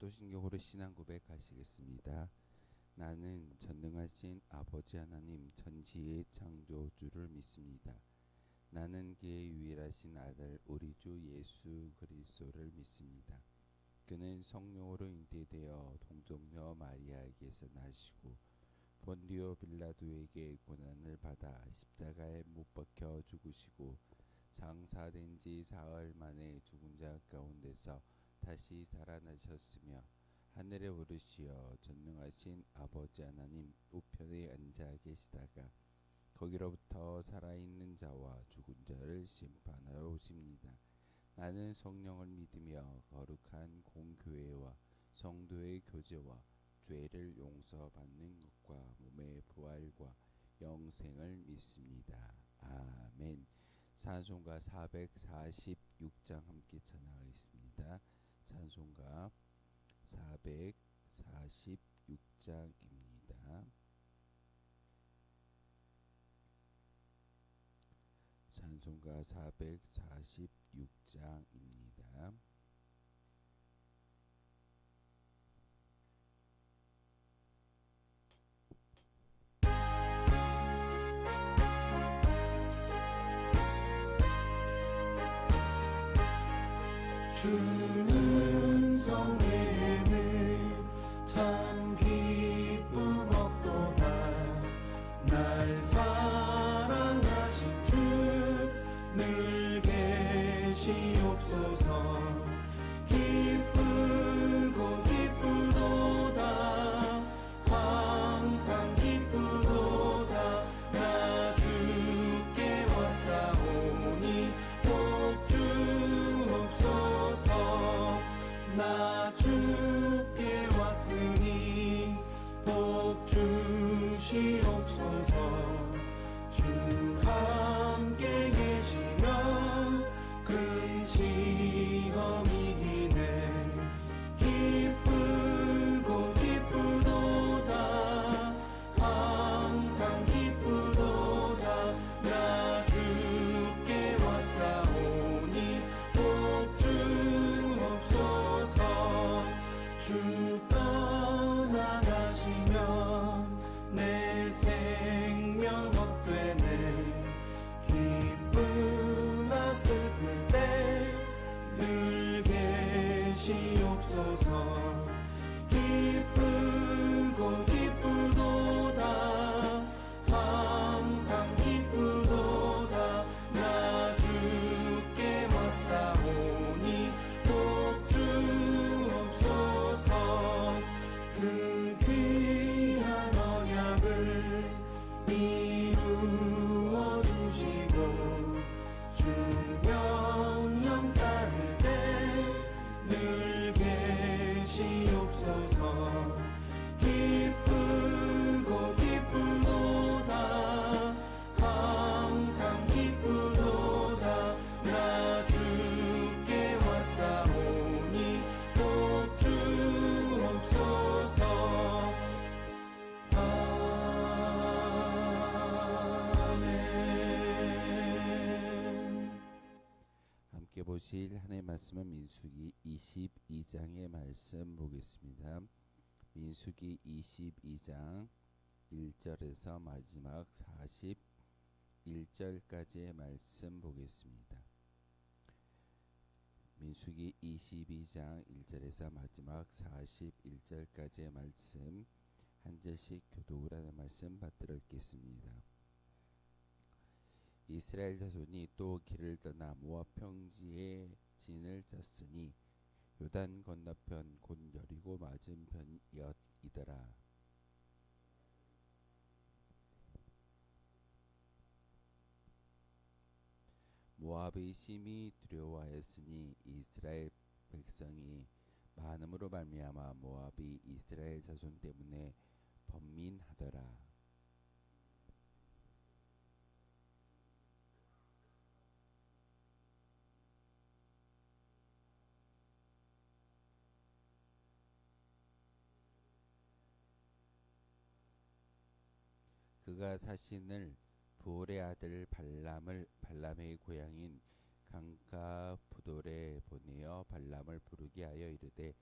사도신경으로 신앙 고백하시겠습니다. 나는 전능하신 아버지 하나님 천지의 창조주를 믿습니다. 나는 그의 유일하신 아들 우리 주 예수 그리스도를 믿습니다. 그는 성령으로 잉태되어 동정녀 마리아에게서 나시고 본디오 빌라도에게 고난을 받아 십자가에 못 박혀 죽으시고 장사된 지 사흘 만에 죽은 자 가운데서 다시 살아나셨으며 하늘에 오르시어 전능하신 아버지 하나님 우편에 앉아 계시다가 거기로부터 살아있는 자와 죽은 자를 심판하러 오십니다. 나는 성령을 믿으며 거룩한 공교회와 성도의 교제와 죄를 용서받는 것과 몸의 부활과 영생을 믿습니다. 아멘. 찬송가 446장 함께 찬양하겠습니다. 찬송가 446장입니다. 찬송가 446장입니다. 주는 성에는 참 기쁨 얻도다. 날 사랑하신 주 늘 계시옵소서. 기쁘고 기쁘도다. 항상 기쁘도다. 나 주께 왔사오니 복 주옵소서. 나 주께 왔으니 복 주시옵소서. 주 함께 계시면 큰 시험이 이기네. 기쁘고 기쁘도다. 항상 기쁘도다. 나 주께 왔사오니 복 주옵소서. 주 떠나가시면 내 생명 헛되네. 기쁘나 슬플 때 늘 계시옵소서. 기쁘고 기쁘도다. 항상 기쁘도다. 나 주께 왔사오니 복 주옵소서. 그 귀한 언약을 이루어 주시고 주 명령 따를 때 늘 계시옵소서. 기쁘고 기쁘도다. 항상 기쁘도다. 나 주께 왔사오니 복 주옵소서. 함께 보실 하나님의 말씀은 민수기 22장의 말씀 보겠습니다. 민수기 22장 1절에서 마지막 41절까지의 말씀 보겠습니다. 민수기 22장 1절에서 마지막 41절까지의 말씀 한 절씩 교독을 하는 말씀 받들어 읽겠습니다. 이스라엘 자손이 또 길을 떠나 모압 평지에 진을 쳤으니 요단 건너편 곧 여리고 맞은편이더라. 모압의 심히 두려워하였으니 이스라엘 백성이 많음으로 말미암아 모압이 이스라엘 자손 때문에 번민하더라. 그가 사신을 부올의 아들 발람의 고향인 강가 부돌에 보내어 발람을 부르게 하여 이르되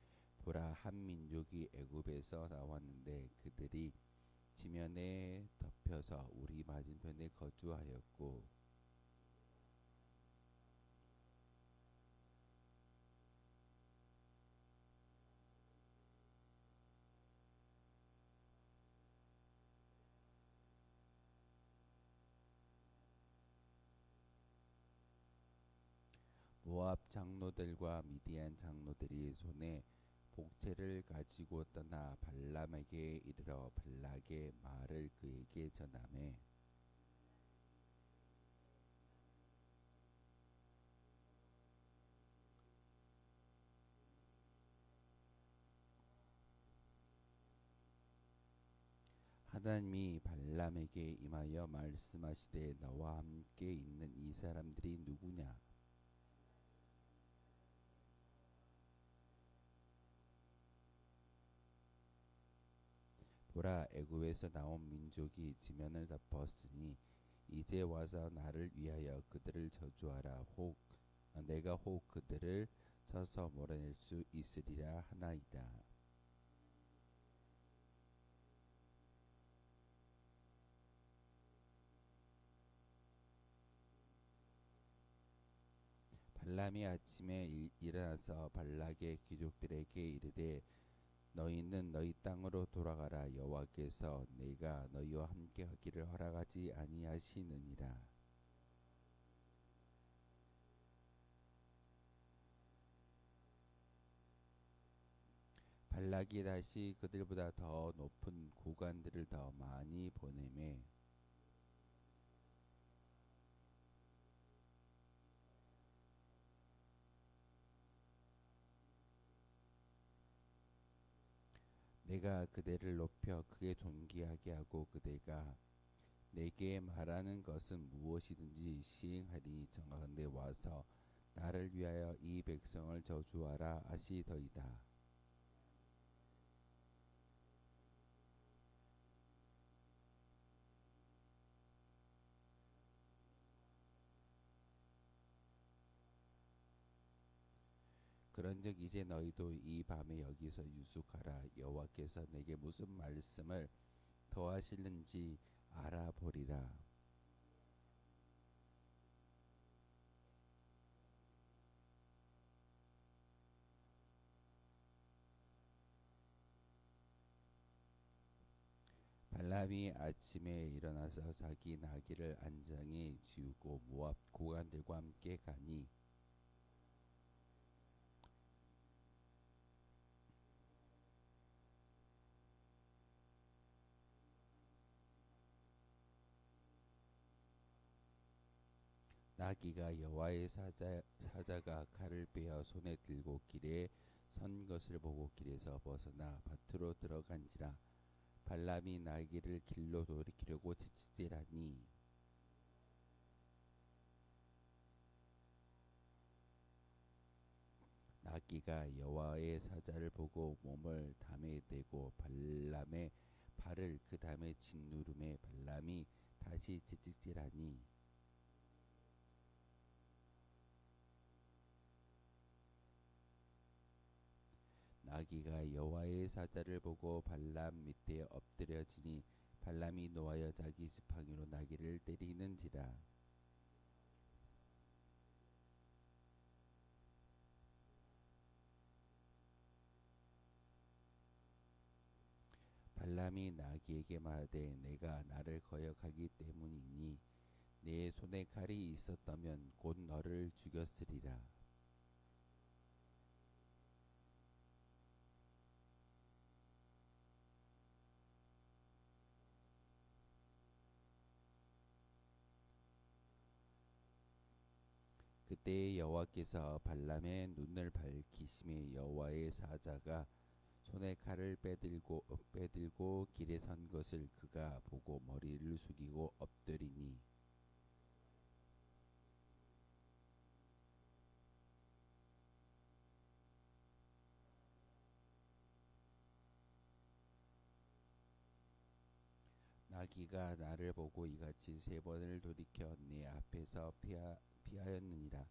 보라, 한 민족이 애굽에서 나왔는데 그들이 지면에 덮여서 우리 맞은편에 거주하였고 모압 장로들과 미디안 장로들이 손에 복채를 가지고 떠나 발람에게 이르러 발락의 말을 그에게 전하매 하나님이 발람에게 임하여 말씀하시되 너와 함께 있는 이 사람들이 누구냐? 보라, 애굽에서 나온 민족이 지면을 덮었으니 이제 와서 나를 위하여 그들을 저주하라. 내가 혹 그들을 쳐서 몰아낼 수 있으리라 하나이다. 발람이 아침에 일어나서 발락의 귀족들에게 이르되 너희는 너희 땅으로 돌아가라. 여호와께서 내가 너희와 함께 하기를 허락하지 아니하시느니라. 발락이 다시 그들보다 더 높은 고관들을 더 많이 보내매 내가 그대를 높여 크게 존귀하게 하고 그대가 내게 말하는 것은 무엇이든지 시행하리니 정하건대 와서 나를 위하여 이 백성을 저주하라 하시더이다. 그런즉 이제 너희도 이 밤에 여기서 유숙하라. 여호와께서 내게 무슨 말씀을 더하실는지 알아보리라. 발람이 아침에 일어나서 자기 나귀를 안장에 지우고 모압 고관들과 함께 가니 나귀가 여호와의 사자가 칼을 빼어 손에 들고 길에 선 것을 보고 길에서 벗어나 밭으로 들어간지라. 발람이 나귀를 길로 돌이키려고 지치지라니 나귀가 여호와의 사자를 보고 몸을 담에 대고 발람의 발을 그 담에 짓누름에 발람이 다시 지치지라니 나귀가 여호와의 사자를 보고 발람 밑에 엎드려지니 발람이 노하여 자기 지팡이로 나귀를 때리는지라. 발람이 나귀에게 말하되 내가 나를 거역하기 때문이니 내 손에 칼이 있었다면 곧 너를 죽였으리라. 그때 여호와께서 발람의 눈을 밝히심에 여호와의 사자가 손에 칼을 빼들고 길에 선 것을 그가 보고 머리를 숙이고 엎드리니 나귀가 나를 보고 이같이 세 번을 돌이켜 내 앞에서 피하였느니라.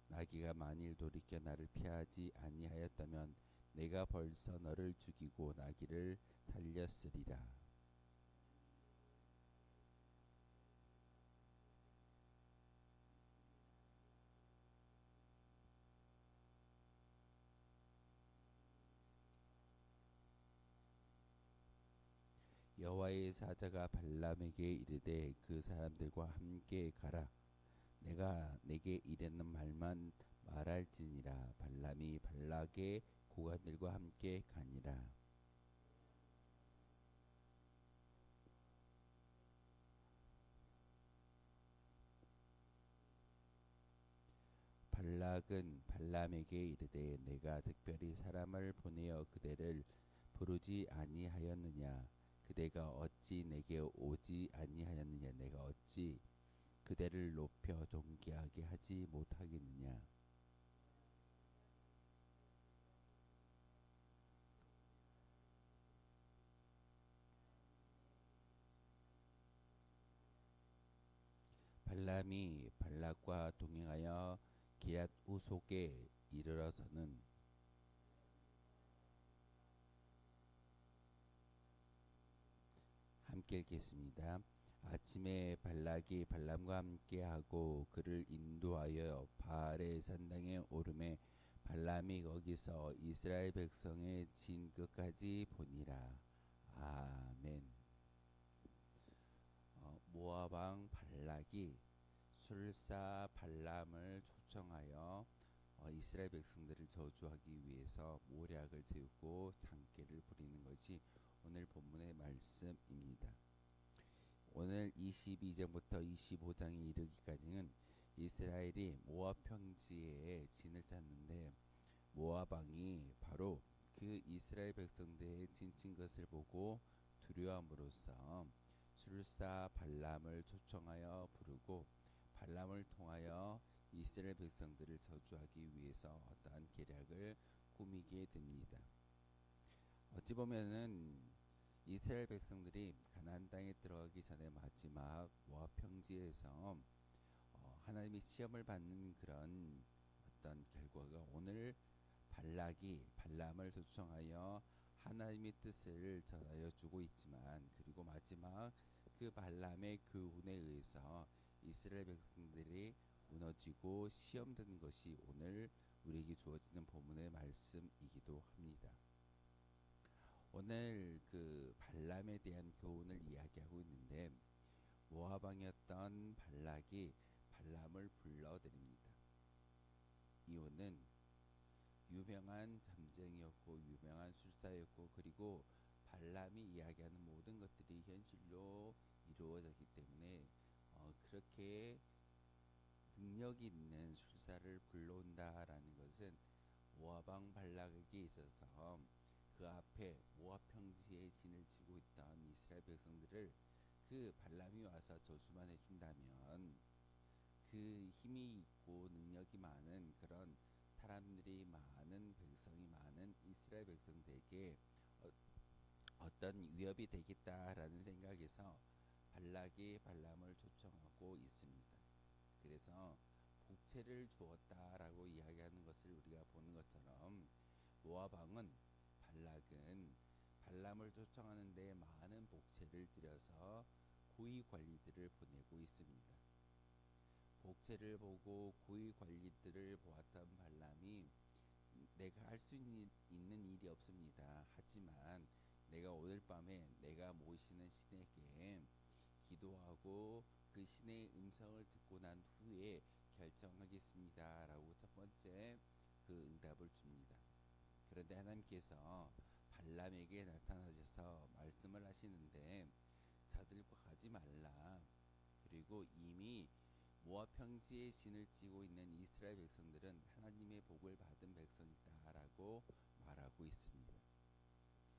나귀가 만일 돌이켜 나를 피하지 아니하였다면 내가 벌써 너를 죽이고 나귀를 살렸으리라. 여호와의 사자가 발람에게 이르되 그 사람들과 함께 가라. 내가 내게 이르는 말만 말할지니라. 발람이 발락의 고관들과 함께 가니라. 발락은 발람에게 이르되 내가 특별히 사람을 보내어 그대를 부르지 아니하였느냐. 그대가 어찌 내게 오지 아니하였느냐. 내가 어찌 그대를 높여 존귀하게 하지 못하겠느냐. 발람이 발락과 동행하여 기랏 우속에 이르러서는 함께 읽겠습니다. 아침에 발락이 발람과 함께하고 그를 인도하여 바알의 산당에 오르매 발람이 거기서 이스라엘 백성의 진 끝까지 보니라. 아멘. 모압 왕 발락이 술사 발람을 초청하여 이스라엘 백성들을 저주하기 위해서 모략을 세우고 장계를 부리는 것이 오늘 본문의 말씀입니다. 오늘 22장부터 25장에 이르기까지는 이스라엘이 모압 평지에 진을 짰는데 모압 왕이 바로 그 이스라엘 백성들의 진친 것을 보고 두려움으로써 술사 발람을 초청하여 부르고 발람을 통하여 이스라엘 백성들을 저주하기 위해서 어떠한 계략을 꾸미게 됩니다. 어찌 보면은 이스라엘 백성들이 가나안 땅에 들어가기 전에 마지막 모압 평지에서 하나님이 시험을 받는 그런 어떤 결과가 오늘 발락이 발람을 초청하여 하나님의 뜻을 전하여 주고 있지만 그리고 마지막 그 발람의 교훈에 의해서 이스라엘 백성들이 무너지고 시험되는 것이 오늘 우리에게 주어지는 본문의 말씀이기도 합니다. 오늘 그 발람에 대한 교훈을 이야기하고 있는데 모압 왕이었던 발락이 발람을 불러들입니다. 이유는 유명한 잠쟁이였고 유명한 술사였고 그리고 발람이 이야기하는 모든 것들이 현실로 이루어졌기 때문에 그렇게 능력 있는 술사를 불러온다라는 것은 모압 왕 발락에게 있어서 그 앞에 모압 평지에 진을 치고 있던 이스라엘 백성들을 그 발람이 와서 저주만 해준다면 그 힘이 있고 능력이 많은 그런 사람들이 많은 백성이 많은 이스라엘 백성들에게 어떤 위협이 되겠다라는 생각에서 발락이 발람을 초청하고 있습니다. 그래서 복채를 주었다라고 이야기하는 것을 우리가 보는 것처럼 모압 왕은 발락은 발람을 초청하는데 많은 복채를 들여서 고위 관리들을 보내고 있습니다. 복채를 보고 고위 관리들을 보았던 발람이 내가 할 수 있는 일이 없습니다. 하지만 내가 오늘 밤에 내가 모시는 신에게 기도하고 그 신의 음성을 듣고 난 후에 결정하겠습니다. 라고 첫 번째 그 응답을 줍니다. 그런데 하나님께서 발람에게 나타나셔서 말씀을 하시는데 저들과 가지 말라. 그리고 이미 모압 평지에 진을 치고 있는 이스라엘 백성들은 하나님의 복을 받은 백성이다라고 말하고 있습니다.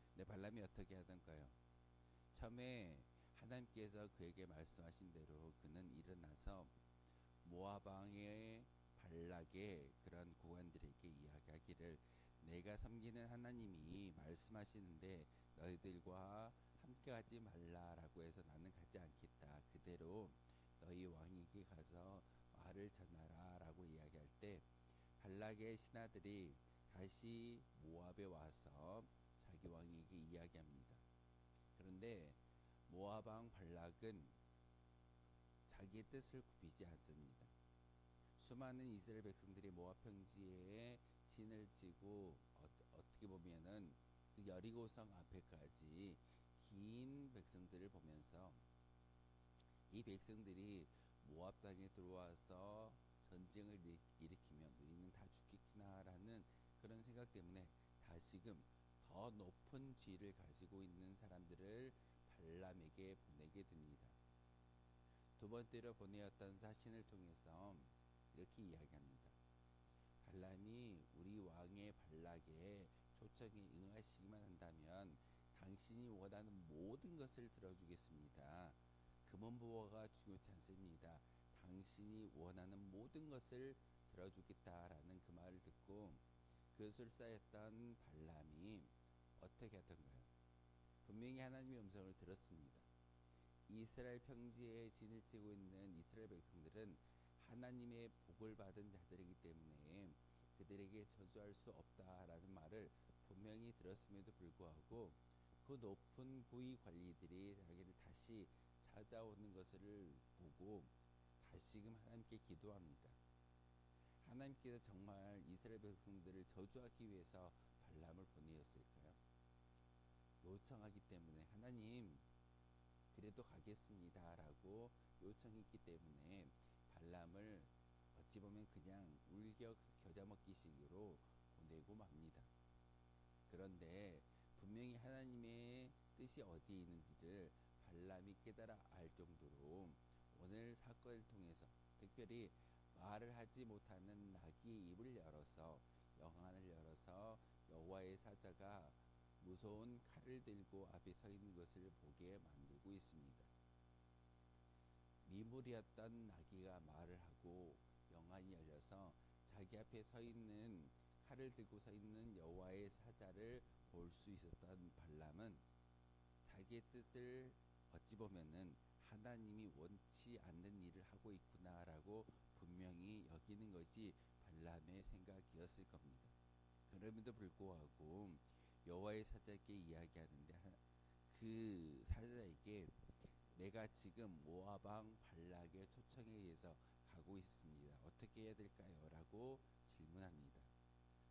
근데 발람이 어떻게 하던가요? 처음에 하나님께서 그에게 말씀하신 대로 그는 일어나서 모압 왕의 발락의 그런 고관들에게 이야기하기를 내가 섬기는 하나님이 말씀하시는데 너희들과 함께하지 말라라고 해서 나는 가지 않겠다. 그대로 너희 왕에게 가서 말을 전하라 라고 이야기할 때 발락의 신하들이 다시 모압에 와서 자기 왕에게 이야기합니다. 그런데 모압 왕 발락은 자기의 뜻을 굽히지 않습니다. 수많은 이스라엘 백성들이 모압 평지에 진을 치고 어떻게 보면은 그 여리고성 앞에까지 긴 백성들을 보면서 이 백성들이 모압 땅에 들어와서 전쟁을 일으키면 우리는 다 죽겠구나라는 그런 생각 때문에 다시금 더 높은 지위를 가지고 있는 사람들을 발람에게 보내게 됩니다. 두 번째로 보내었던 사신을 통해서 이렇게 이야기합니다. 발람이 우리 왕의 발락의 초청에 응하시기만 한다면 당신이 원하는 모든 것을 들어주겠습니다. 금은보화가 중요치 않습니다. 당신이 원하는 모든 것을 들어주겠다라는 그 말을 듣고 그것을 쌓였던 발람이 어떻게 하던가요? 분명히 하나님의 음성을 들었습니다. 이스라엘 평지에 진을 치고 있는 이스라엘 백성들은 하나님의 복을 받은 자들이기 때문에 그들에게 저주할 수 없다라는 말을 분명히 들었음에도 불구하고 그 높은 고위 관리들이 자기를 다시 찾아오는 것을 보고 다시금 하나님께 기도합니다. 하나님께서 정말 이스라엘 백성들을 저주하기 위해서 발람을 보내었을까요? 요청하기 때문에 하나님 그래도 가겠습니다 라고 요청했기 때문에 발람을 어찌 보면 그냥 울겨 겨자 먹기식으로 보내고 맙니다. 그런데 분명히 하나님의 뜻이 어디에 있는지를 발람이 깨달아 알 정도로 오늘 사건을 통해서 특별히 말을 하지 못하는 나귀의 입을 열어서 영안을 열어서 여호와의 사자가 무서운 칼을 들고 앞에 서 있는 것을 보게 만들고 있습니다. 미물이었던 나귀가 말을 하고 영안이 열려서 자기 앞에 서 있는 칼을 들고 서 있는 여호와의 사자를 볼 수 있었던 발람은 자기의 뜻을 어찌 보면은 하나님이 원치 않는 일을 하고 있구나라고 분명히 여기는 것이 발람의 생각이었을 겁니다. 그럼에도 불구하고 여호와의 사자에게 이야기하는데 그 사자에게 내가 지금 모압 왕 발락의 초청에 의해서 가고 있습니다. 어떻게 해야 될까요? 라고 질문합니다.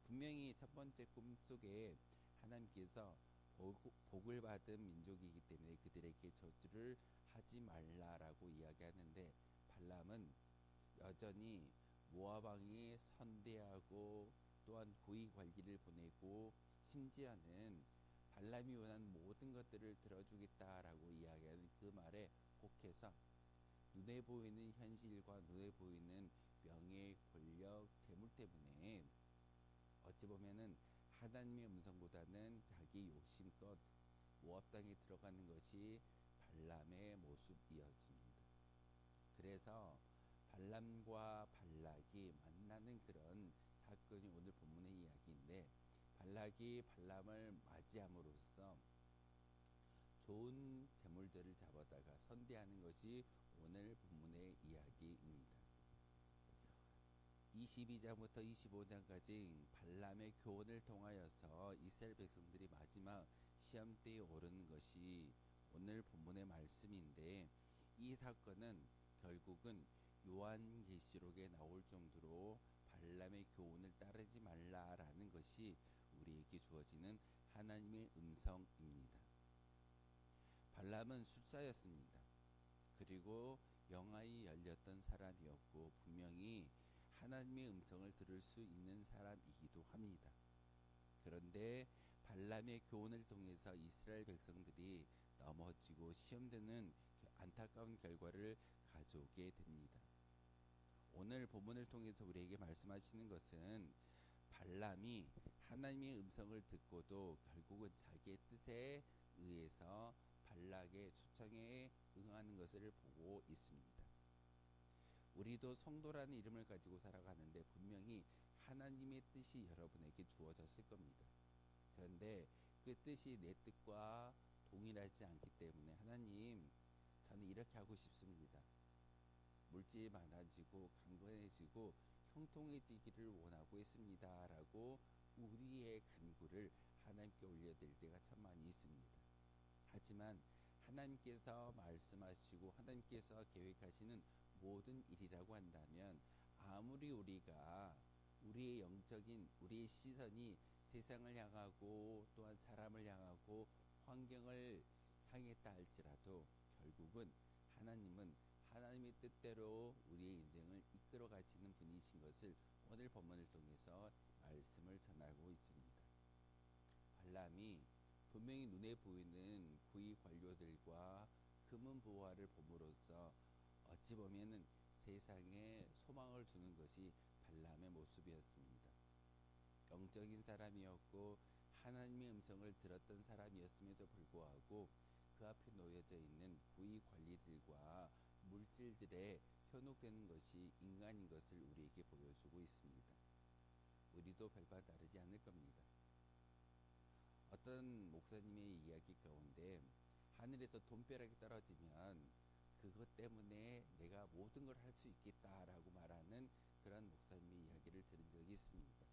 분명히 첫 번째 꿈속에 하나님께서 복을 받은 민족이기 때문에 그들에게 저주를 하지 말라라고 이야기하는데 발람은 여전히 모압 왕이 선대하고 또한 고위 관리를 보내고 심지어는 발람이 원하는 모든 것들을 들어주겠다라고 이야기하는 그 말에 혹해서 눈에 보이는 현실과 눈에 보이는 명예, 권력, 재물 때문에 어찌 보면은 하나님의 음성보다는 자기 욕심껏 모압 땅에 들어가는 것이 발람의 모습이었습니다. 그래서 발람과 발락이 만나는 그런 사건이 오늘 본문의 이야기인데 발락이 발람을 맞이함으로써 좋은 재물들을 잡아다가 선대하는 것이 오늘 본문의 이야기입니다. 22장부터 25장까지 발람의 교훈을 통하여서 이스라엘 백성들이 마지막 시험대에 오르는 것이 오늘 본문의 말씀인데 이 사건은 결국은 요한계시록에 나올 정도로 발람의 교훈을 따르지 말라라는 것이 우리에게 주어지는 하나님의 음성입니다. 발람은 술사였습니다. 그리고 영안이 열렸던 사람이었고 분명히 하나님의 음성을 들을 수 있는 사람이기도 합니다. 그런데 발람의 교훈을 통해서 이스라엘 백성들이 넘어지고 시험되는 안타까운 결과를 가져오게 됩니다. 오늘 본문을 통해서 우리에게 말씀하시는 것은 발람이 하나님의 음성을 듣고도 결국은 자기의 뜻에 의해서 발락의 초청에 응하는 것을 보고 있습니다. 우리도 성도라는 이름을 가지고 살아가는데 분명히 하나님의 뜻이 여러분에게 주어졌을 겁니다. 그런데 그 뜻이 내 뜻과 동일하지 않기 때문에 하나님 저는 이렇게 하고 싶습니다. 물질이 많아지고 강건해지고 형통해지기를 원하고 있습니다 라고 우리의 간구를 하나님께 올려드릴 때가 참 많이 있습니다. 하지만 하나님께서 말씀하시고 하나님께서 계획하시는 모든 일이라고 한다면 아무리 우리가 우리의 영적인 우리의 시선이 세상을 향하고 또한 사람을 향하고 환경을 향했다 할지라도 결국은 하나님은 하나님의 뜻대로 우리의 인생을 이끌어 가시는 분이신 것을 오늘 본문을 통해서 말씀을 전하고 있습니다. 발람이 분명히 눈에 보이는 고위 관료들과 금은 부화를 봄으로써 어찌 보면은 세상에 소망을 두는 것이 발람의 모습이었습니다. 영적인 사람이었고 하나님의 음성을 들었던 사람이었음에도 불구하고 그 앞에 놓여져 있는 고위 관리들과 물질들에 현혹되는 것이 인간인 것을 우리에게 보여주고 있습니다. 우리도 별반 다르지 않을 겁니다. 어떤 목사님의 이야기 가운데 하늘에서 돈벼락이 떨어지면 그것 때문에 내가 모든 걸 할 수 있겠다라고 말하는 그런 목사님의 이야기를 들은 적이 있습니다.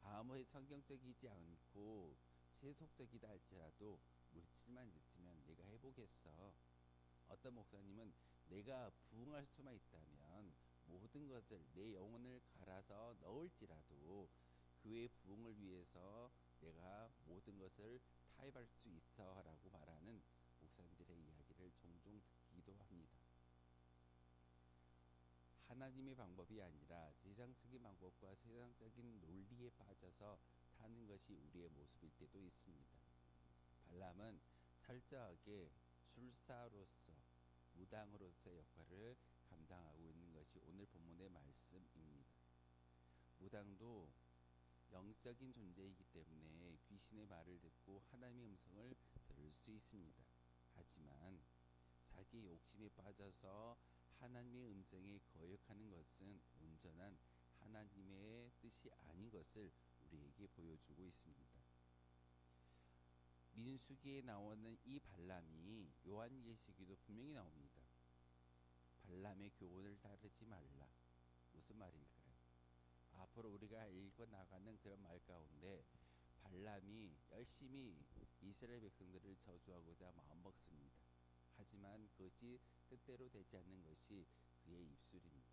아무리 성경적이지 않고 세속적이다 할지라도 물질만 있으면 내가 해보겠어. 어떤 목사님은 내가 부흥할 수만 있다면 모든 것을 내 영혼을 갈아서 넣을지라도 교회 부흥을 위해서 내가 모든 것을 타협할 수 있어 라고 말하는 목사님들의 이야기를 종종 듣기도 합니다. 하나님의 방법이 아니라 세상적인 방법과 세상적인 논리에 빠져서 사는 것이 우리의 모습일 때도 있습니다. 발람은 철저하게 술사로서 무당으로서의 역할을 감당하고 있는 것이 오늘 본문의 말씀입니다. 무당도 영적인 존재이기 때문에 귀신의 말을 듣고 하나님의 음성을 들을 수 있습니다. 하지만 자기 욕심에 빠져서 하나님의 음성에 거역하는 것은 온전한 하나님의 뜻이 아닌 것을 우리에게 보여주고 있습니다. 민수기에 나오는 이 발람이 요한계시기도 분명히 나옵니다. 발람의 교훈을 따르지 말라. 무슨 말일까요? 앞으로 우리가 읽어 나가는 그런 말 가운데 발람이 열심히 이스라엘 백성들을 저주하고자 마음먹습니다. 하지만 그것이 뜻대로 되지 않는 것이 그의 입술입니다.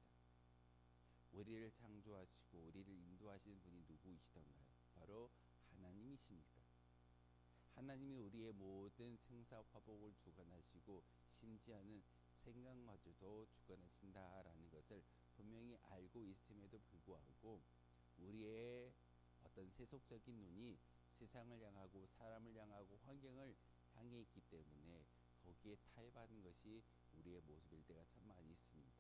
우리를 창조하시고 우리를 인도하시는 분이 누구이시던가요? 바로 하나님이십니다. 하나님이 우리의 모든 생사 화복을 주관하시고 심지어는 생각마저도 주관하신다라는 것을 분명히 알고 있음에도 불구하고 우리의 어떤 세속적인 눈이 세상을 향하고 사람을 향하고 환경을 향해 있기 때문에 거기에 타협하는 것이 우리의 모습일 때가 참 많이 있습니다.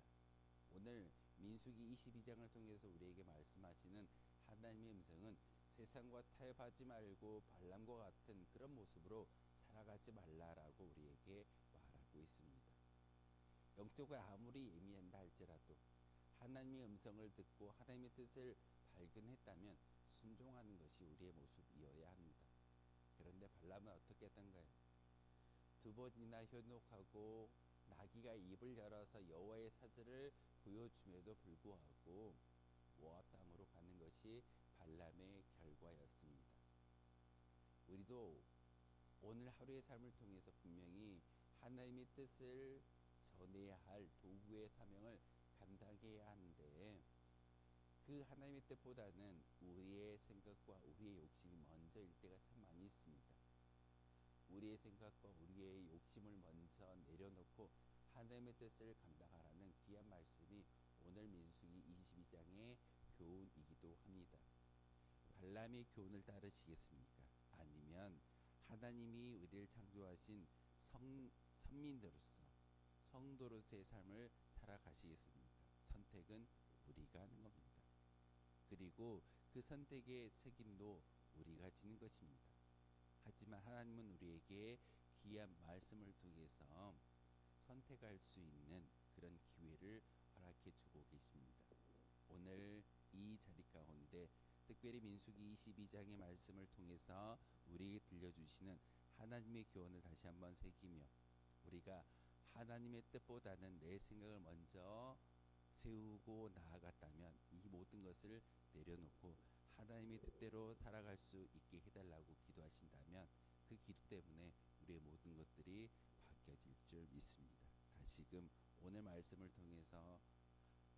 오늘 민수기 22장을 통해서 우리에게 말씀하시는 하나님의 음성은 세상과 타협하지 말고 발람과 같은 그런 모습으로 살아가지 말라라고 우리에게 말하고 있습니다. 영적으로 아무리 예민한다 할지라도 하나님의 음성을 듣고 하나님의 뜻을 발견했다면 순종하는 것이 우리의 모습이어야 합니다. 그런데 발람은 어떻게 했던가요? 두 번이나 현혹하고 나귀가 입을 열어서 여호와의 사절을 보여줌에도 불구하고 모압 땅으로 가는 것이 발람의 결과였습니다. 우리도 오늘 하루의 삶을 통해서 분명히 하나님의 뜻을 전해야 할 도구의 사명을 감당해야 하는데 그 하나님의 뜻보다는 우리의 생각과 우리의 욕심이 먼저일 때가 참 많이 있습니다. 우리의 생각과 우리의 욕심을 먼저 내려놓고 하나님의 뜻을 감당하라는 귀한 말씀이 오늘 민수기 22장의 교훈이기도 합니다. 발람의 교훈을 따르시겠습니까? 아니면 하나님이 우리를 창조하신 선민으로서 성도로서의 삶을 살아가시겠습니까? 선택은 우리가 하는 겁니다. 그리고 그 선택의 책임도 우리가 지는 것입니다. 하지만 하나님은 우리에게 귀한 말씀을 통해서 선택할 수 있는 그런 기회를 허락해 주고 계십니다. 오늘 이 자리 가운데 특별히 민수기 22장의 말씀을 통해서 우리에게 들려주시는 하나님의 교훈을 다시 한번 새기며 우리가 하나님의 뜻보다는 내 생각을 먼저 세우고 나아갔다면 이 모든 것을 내려놓고 하나님의 뜻대로 살아갈 수 있게 해달라고 기도하신다면 그 기도 때문에 우리의 모든 것들이 바뀌어질 줄 믿습니다. 다시금 오늘 말씀을 통해서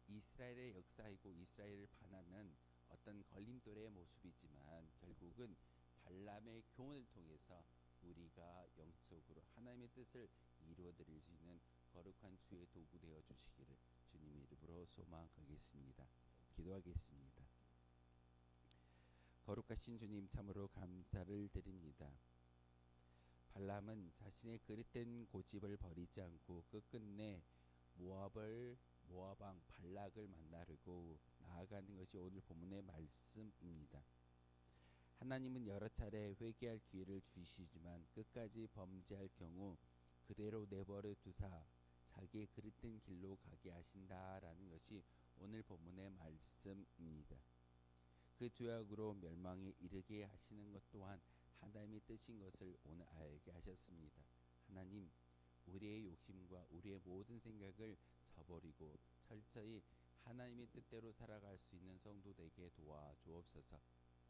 이스라엘의 역사이고 이스라엘을 반하는 어떤 걸림돌의 모습이지만 결국은 발람의 교훈을 통해서 우리가 영적으로 하나님의 뜻을 이루어드릴 수 있는 거룩한 주의 도구 되어 주시기를 주님의 이름으로 소망하겠습니다. 기도하겠습니다. 거룩하신 주님, 참으로 감사를 드립니다. 발람은 자신의 그릇된 고집을 버리지 않고 끝끝내 모압 왕 발락을 만나려고 나아가는 것이 오늘 본문의 말씀입니다. 하나님은 여러 차례 회개할 기회를 주시지만 끝까지 범죄할 경우 그대로 내버려 두사 자기의 그릇된 길로 가게 하신다라는 것이 오늘 본문의 말씀입니다. 그 죄악으로 멸망에 이르게 하시는 것 또한 하나님의 뜻인 것을 오늘 알게 하셨습니다. 하나님, 우리의 욕심과 우리의 모든 생각을 저버리고 철저히 하나님의 뜻대로 살아갈 수 있는 성도 되게 도와주옵소서.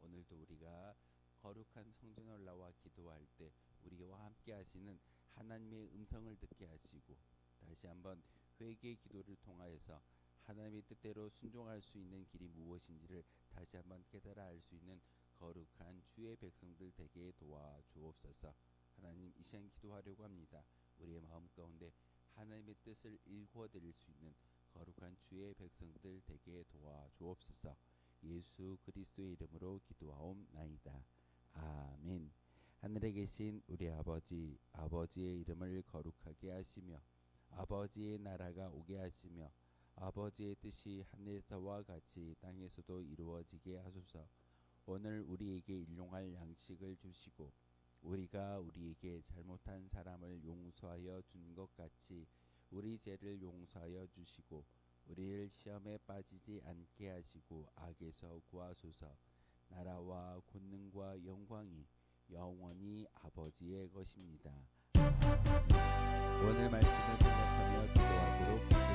오늘도 우리가 거룩한 성전에 올라와 기도할 때 우리와 함께 하시는 하나님의 음성을 듣게 하시고 다시 한번 회개의 기도를 통하여서 하나님의 뜻대로 순종할 수 있는 길이 무엇인지를 다시 한번 깨달아 알 수 있는 거룩한 주의 백성들 되게 도와주옵소서. 하나님, 이 시간 기도하려고 합니다. 우리의 마음 가운데 하나님의 뜻을 일구어드릴 수 있는 거룩한 주의 백성들 되게 도와주옵소서. 예수 그리스도의 이름으로 기도하옵나이다. 아멘. 하늘에 계신 우리 아버지, 아버지의 이름을 거룩하게 하시며 아버지의 나라가 오게 하시며 아버지의 뜻이 하늘에서와 같이 땅에서도 이루어지게 하소서. 오늘 우리에게 일용할 양식을 주시고 우리가 우리에게 잘못한 사람을 용서하여 준 것 같이 우리 죄를 용서하여 주시고 우리를 시험에 빠지지 않게 하시고 악에서 구하소서. 나라와 권능과 영광이 영원히 아버지의 것입니다. 오늘 말씀을 생각하며 기도하도록